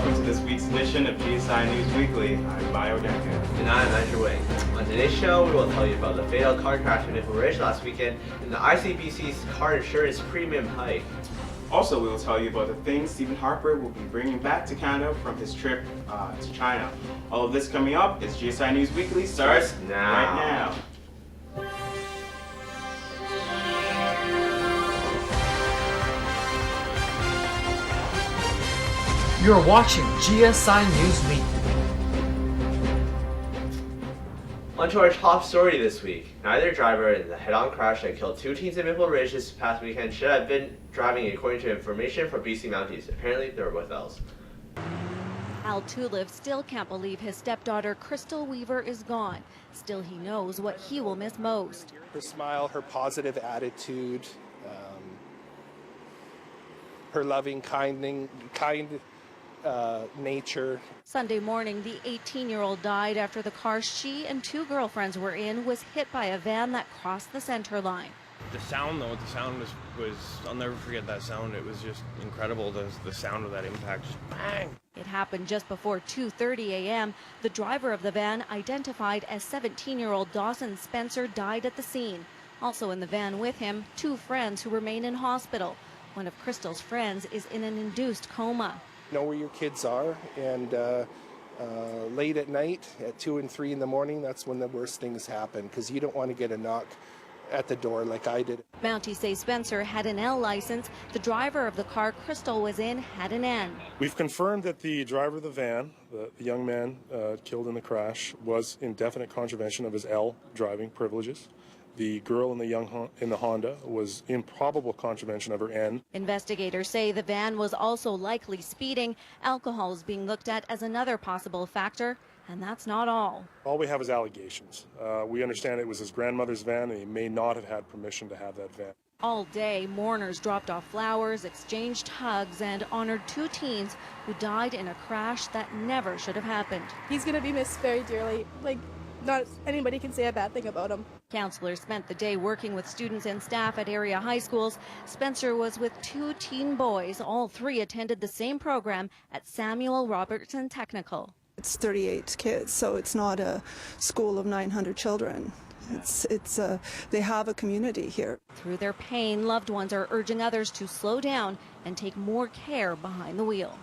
welcome to this week's edition of GSI News Weekly. I'm Bayo. And I'm Wang. On today's show, we will tell you about the fatal car crash in Maple Ridge last weekend and the ICBC's car insurance premium hike. Also, we will tell you about the things Stephen Harper will be bringing back to Canada from his trip to China. All of this coming up as GSI News Weekly starts right now. You're watching GSI News Weekly. On to our top story this week. Neither driver in the head-on crash that killed two teens in Maple Ridge this past weekend should have been driving, according to information from BC Mounties. Apparently, they were with Els. Al Tuliv still can't believe his stepdaughter Crystal Weaver is gone. Still, he knows what he will miss most. Her smile, her positive attitude, her loving, kind nature. Sunday morning, the 18-year-old died after the car she and two girlfriends were in was hit by a van that crossed the center line. The sound, though, was I'll never forget that sound. It was just incredible, the sound of that impact, just bang. It happened just before 2:30 a.m. The driver of the van, identified as 17-year-old Dawson Spencer, died at the scene. Also in the van with him, two friends who remain in hospital. One of Crystal's friends is in an induced coma. Know where your kids are, and late at night, at 2 and 3 in the morning, that's when the worst things happen, because you don't want to get a knock at the door like I did. Mounties say Spencer had an L license. The driver of the car Crystal was in had an N. We've confirmed that the driver of the van, the young man killed in the crash, was in definite contravention of his L driving privileges. The girl in the Honda was in probable contravention of her N. Investigators say the van was also likely speeding. Alcohol is being looked at as another possible factor, and that's not all. All we have is allegations. We understand it was his grandmother's van, and he may not have had permission to have that van. All day, mourners dropped off flowers, exchanged hugs, and honored two teens who died in a crash that never should have happened. He's going to be missed very dearly. Not anybody can say a bad thing about him. Counselors spent the day working with students and staff at area high schools. Spencer was with two teen boys. All three attended the same program at Samuel Robertson Technical. It's 38 kids, so it's not a school of 900 children. They have a community here. Through their pain, loved ones are urging others to slow down and take more care behind the wheel.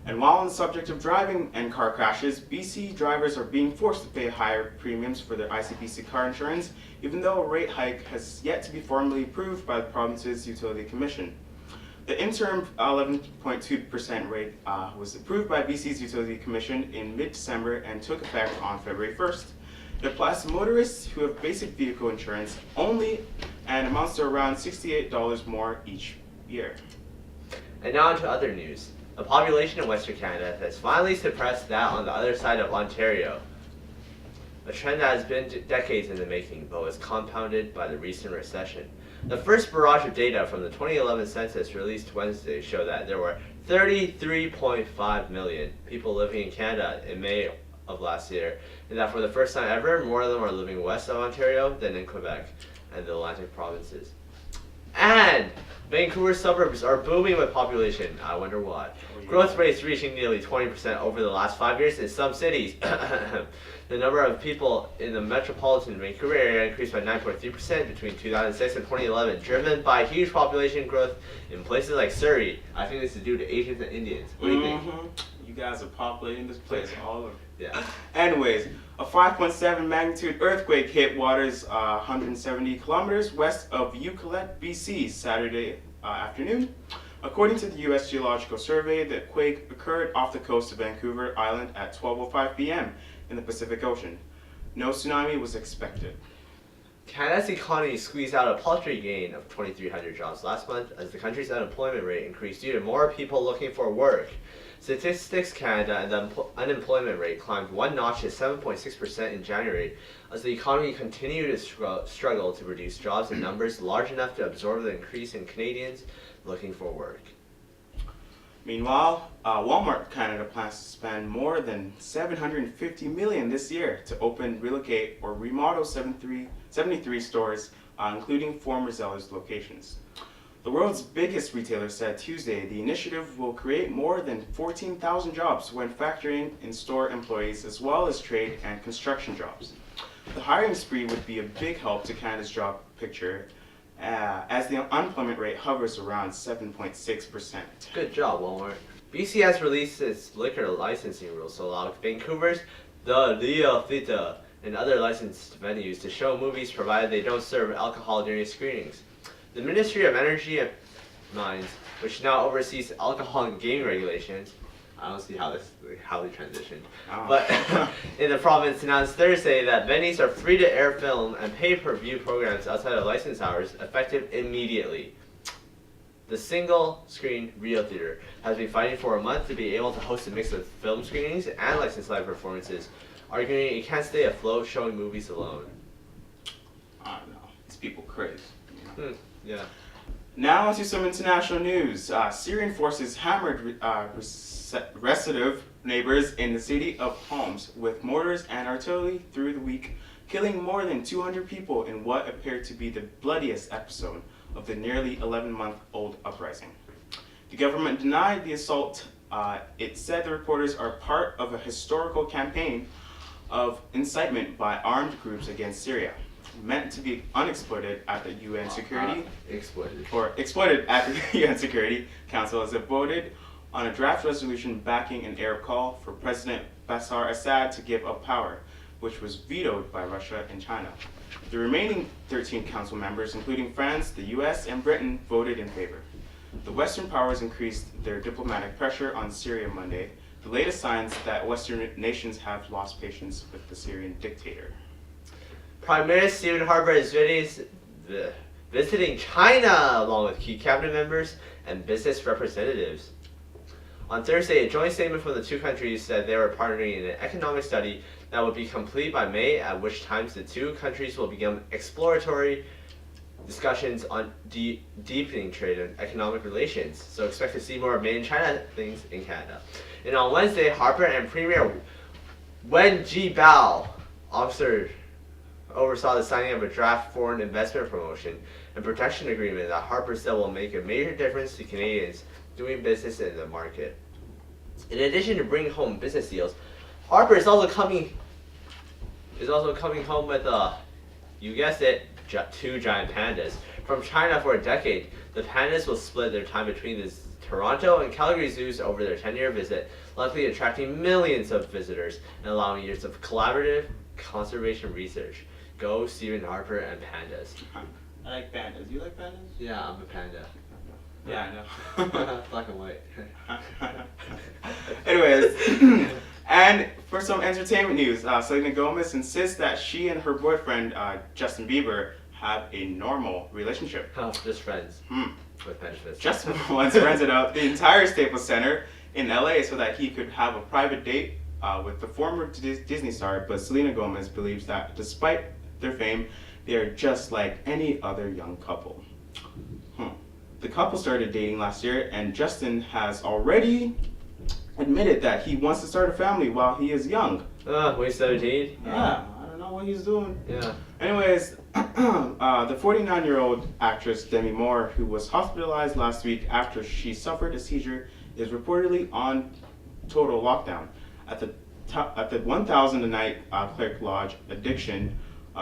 And while on the subject of driving and car crashes, BC drivers are being forced to pay higher premiums for their ICBC car insurance, even though a rate hike has yet to be formally approved by the province's Utility Commission. The interim 11.2% rate was approved by BC's Utility Commission in mid-December and took effect on February 1st. It applies to motorists who have basic vehicle insurance only and amounts to around $68 more each year. And now on to other news. The population in Western Canada has finally surpassed that on the other side of Ontario. A trend that has been decades in the making, but was compounded by the recent recession. The first barrage of data from the 2011 census released Wednesday showed that there were 33.5 million people living in Canada in May of last year, and that for the first time ever, more of them are living west of Ontario than in Quebec and the Atlantic provinces. And Vancouver suburbs are booming with population. I wonder why. Growth rates reaching nearly 20% over the last 5 years in some cities. The number of people in the metropolitan Vancouver area increased by 9.3% between 2006 and 2011, driven by huge population growth in places like Surrey. I think this is due to Asians and Indians. What do you think? You guys are populating this place all over. Yeah. Anyways, a 5.7 magnitude earthquake hit waters 170 kilometers west of Euclid, BC, Saturday afternoon. According to the U.S. Geological Survey, the quake occurred off the coast of Vancouver Island at 12:05 p.m. in the Pacific Ocean. No tsunami was expected. Canada's economy squeezed out a paltry gain of 2,300 jobs last month as the country's unemployment rate increased due to more people looking for work. Statistics Canada and the unemployment rate climbed one notch to 7.6% in January as the economy continued to struggle to produce jobs in numbers large enough to absorb the increase in Canadians looking for work. Meanwhile, Walmart Canada plans to spend more than $750 million this year to open, relocate, or remodel 73 stores, including former Zellers locations. The world's biggest retailer said Tuesday the initiative will create more than 14,000 jobs when factoring in store employees as well as trade and construction jobs. The hiring spree would be a big help to Canada's job picture as the unemployment rate hovers around 7.6%. Good job, Walmart. BC has released its liquor licensing rules to allow Vancouver's The Leo Theatre and other licensed venues to show movies provided they don't serve alcohol during screenings. The Ministry of Energy and Mines, which now oversees alcohol and gaming regulations, I don't see how they transitioned, but in the province announced Thursday that venues are free to air film and pay-per-view programs outside of license hours, effective immediately. The single-screen Rio Theatre has been fighting for a month to be able to host a mix of film screenings and licensed live performances, arguing it can't stay afloat showing movies alone. I don't know. These people crazy. You know? Yeah. Now onto some international news. Syrian forces hammered resident neighbors in the city of Homs with mortars and artillery through the week, killing more than 200 people in what appeared to be the bloodiest episode of the nearly 11-month-old uprising. The government denied the assault. It said the reporters are part of a historical campaign of incitement by armed groups against Syria, meant to be unexploited at the UN Security exploited at the UN Security Council as it voted on a draft resolution backing an Arab call for President Bashar Assad to give up power, which was vetoed by Russia and China. The remaining 13 council members, including France, the US, and Britain, voted in favor. The Western powers increased their diplomatic pressure on Syria Monday, the latest signs that Western nations have lost patience with the Syrian dictator. Prime Minister Stephen Harper is visiting China along with key cabinet members and business representatives. On Thursday, a joint statement from the two countries said they were partnering in an economic study that would be complete by May, at which time the two countries will begin exploratory discussions on deepening trade and economic relations. So expect to see more made in China things in Canada. And on Wednesday, Harper and Premier Wen Jiabao oversaw the signing of a draft foreign investment promotion and protection agreement that Harper said will make a major difference to Canadians doing business in the market. In addition to bringing home business deals, Harper is also coming home with you guessed it, two giant pandas. From China for a decade, the pandas will split their time between the Toronto and Calgary zoos over their 10-year visit, likely attracting millions of visitors and allowing years of collaborative conservation research. Go Stephen Harper and pandas. I like pandas. You like pandas? Yeah, I'm a panda. Yeah, I know. Black and white. Anyways, and for some entertainment news, Selena Gomez insists that she and her boyfriend, Justin Bieber, have a normal relationship. Oh, just friends. With benefits. Justin once rented out the entire Staples Center in LA so that he could have a private date with the former Disney star, but Selena Gomez believes that despite their fame, they are just like any other young couple. The couple started dating last year, and Justin has already admitted that he wants to start a family while he is young. When he's 17? Yeah, I don't know what he's doing. Yeah. Anyways, the 49-year-old actress Demi Moore, who was hospitalized last week after she suffered a seizure, is reportedly on total lockdown at the 1,000 a night Clark Lodge Addiction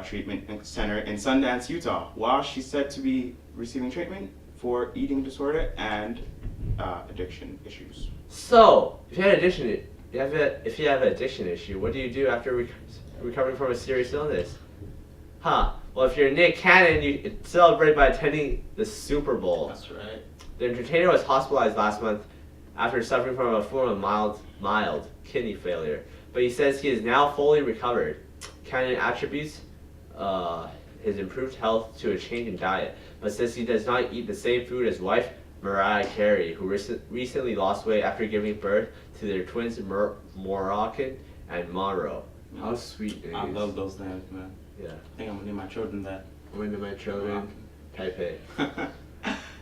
Treatment Center in Sundance, Utah, while she's said to be receiving treatment for eating disorder and addiction issues. So, if you have an addiction issue, what do you do after recovering from a serious illness? Well, if you're Nick Cannon, you celebrate by attending the Super Bowl. That's right. The entertainer was hospitalized last month after suffering from a form of mild kidney failure, but he says he is now fully recovered. Cannon attributes his improved health to a change in diet, but says he does not eat the same food as wife Mariah Carey, who recently lost weight after giving birth to their twins Moroccan and Monroe. How sweet it is. I love those names, man. Yeah. I think I'm gonna name my children that. I'm gonna name my children Pepe.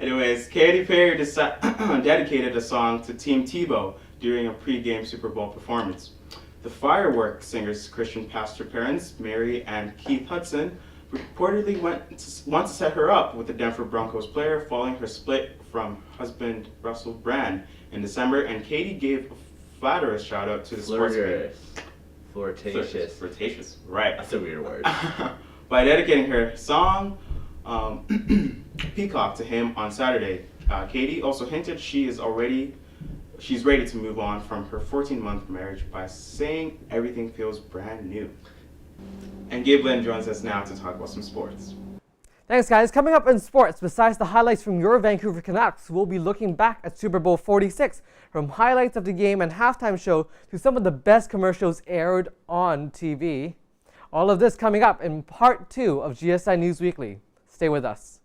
Anyways, Katy Perry dedicated a song to Team Tebow during a pre-game Super Bowl performance. The Firework Singers' Christian pastor parents, Mary and Keith Hudson, reportedly wants to set her up with the Denver Broncos player following her split from husband Russell Brand in December, and Katie gave a flatterous shout out to the sportsman. Flirtatious, right. That's a weird word. By dedicating her song Peacock to him on Saturday. Katie also hinted she's ready to move on from her 14-month marriage by saying everything feels brand new. And Gabe Lynn joins us now to talk about some sports. Thanks, guys. Coming up in sports, besides the highlights from your Vancouver Canucks, we'll be looking back at Super Bowl 46, from highlights of the game and halftime show to some of the best commercials aired on TV. All of this coming up in part 2 of GSI News Weekly. Stay with us.